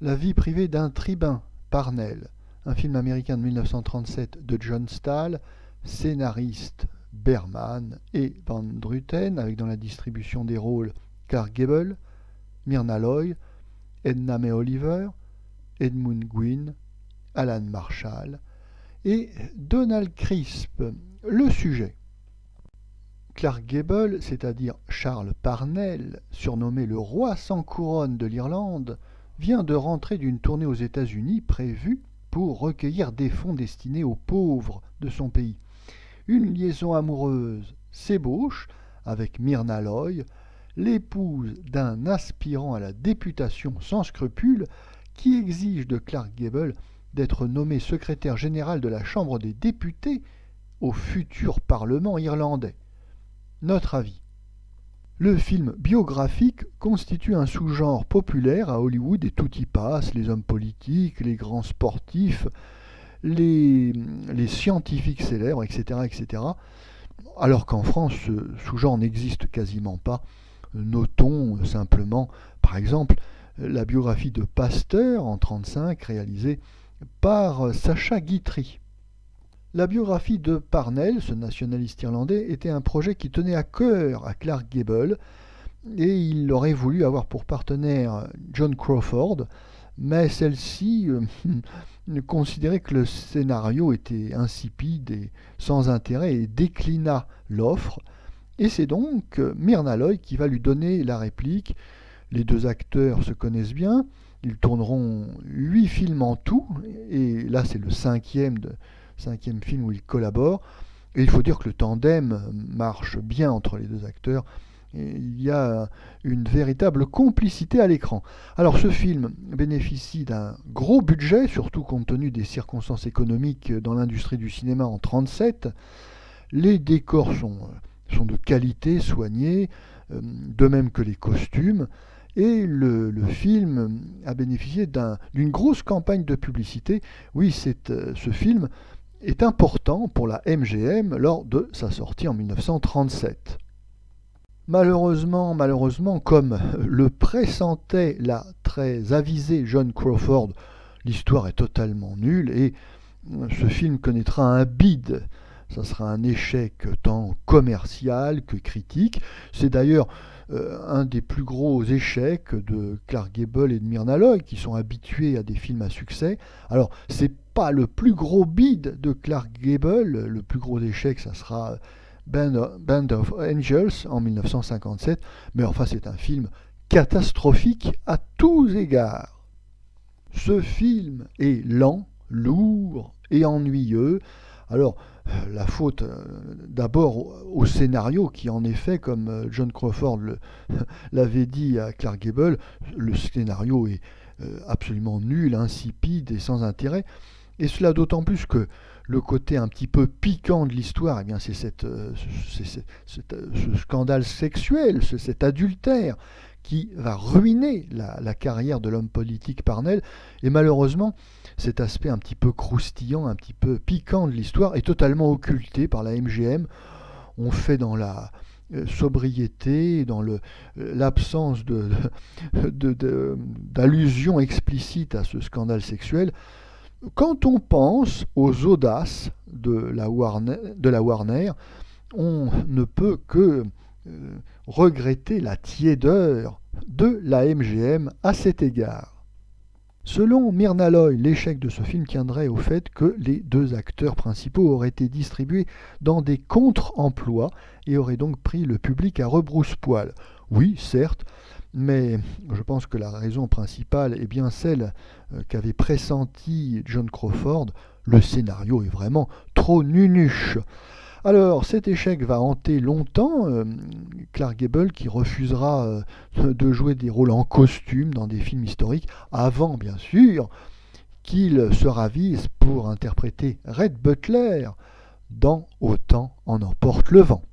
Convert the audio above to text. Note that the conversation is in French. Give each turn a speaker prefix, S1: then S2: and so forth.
S1: La vie privée d'un tribun, Parnell, un film américain de 1937 de John Stahl, scénariste Berman et Van Druten, avec dans la distribution des rôles Clark Gable, Myrna Loy, Edna May Oliver, Edmund Gwynne, Alan Marshall et Donald Crisp. Le sujet. Clark Gable, c'est-à-dire Charles Parnell, surnommé le roi sans couronne de l'Irlande, vient de rentrer d'une tournée aux États-Unis prévue pour recueillir des fonds destinés aux pauvres de son pays. Une liaison amoureuse s'ébauche avec Myrna Loy, l'épouse d'un aspirant à la députation sans scrupules qui exige de Clark Gable d'être nommé secrétaire général de la Chambre des députés au futur Parlement irlandais. Notre avis. Le film biographique constitue un sous-genre populaire à Hollywood et tout y passe, les hommes politiques, les grands sportifs, les scientifiques célèbres, etc., etc. Alors qu'en France, ce sous-genre n'existe quasiment pas. Notons simplement, par exemple, la biographie de Pasteur en 1935, réalisée par Sacha Guitry. La biographie de Parnell, ce nationaliste irlandais, était un projet qui tenait à cœur à Clark Gable et il aurait voulu avoir pour partenaire Joan Crawford, mais celle-ci considérait que le scénario était insipide et sans intérêt et déclina l'offre. Et c'est donc Myrna Loy qui va lui donner la réplique. Les deux acteurs se connaissent bien, ils tourneront 8 films en tout, et là c'est le cinquième film où ils collaborent. Et il faut dire que le tandem marche bien entre les deux acteurs. Et il y a une véritable complicité à l'écran. Alors ce film bénéficie d'un gros budget, surtout compte tenu des circonstances économiques dans l'industrie du cinéma en 1937. Les décors sont de qualité, soignés, de même que les costumes. Et le film a bénéficié d'une grosse campagne de publicité. Oui, ce film est important pour la MGM lors de sa sortie en 1937. Malheureusement, comme le pressentait la très avisée Joan Crawford, l'histoire est totalement nulle et ce film connaîtra un bide. Ça sera un échec tant commercial que critique. C'est d'ailleurs un des plus gros échecs de Clark Gable et de Myrna Loy, qui sont habitués à des films à succès. Alors, c'est pas le plus gros bid de Clark Gable, le plus gros échec, ça sera Band of Angels en 1957, mais enfin c'est un film catastrophique à tous égards. Ce film est lent, lourd et ennuyeux. Alors, la faute d'abord au scénario qui en effet, comme Joan Crawford l'avait dit à Clark Gable, le scénario est absolument nul, insipide et sans intérêt. Et cela d'autant plus que le côté un petit peu piquant de l'histoire, eh bien c'est ce scandale sexuel, cet adultère qui va ruiner la carrière de l'homme politique Parnell. Et malheureusement, cet aspect un petit peu croustillant, un petit peu piquant de l'histoire est totalement occulté par la MGM. On fait dans la sobriété, dans l'absence d'allusion explicite à ce scandale sexuel. Quand on pense aux audaces de la Warner, on ne peut que regretter la tiédeur de la MGM à cet égard. Selon Myrna Loy, l'échec de ce film tiendrait au fait que les deux acteurs principaux auraient été distribués dans des contre-emplois et auraient donc pris le public à rebrousse-poil. Oui, certes, mais je pense que la raison principale est bien celle qu'avait pressenti Joan Crawford. Le scénario est vraiment trop nunuche. Alors, cet échec va hanter longtemps Clark Gable, qui refusera de jouer des rôles en costume dans des films historiques, avant, bien sûr, qu'il se ravise pour interpréter Red Butler dans Autant en emporte le vent.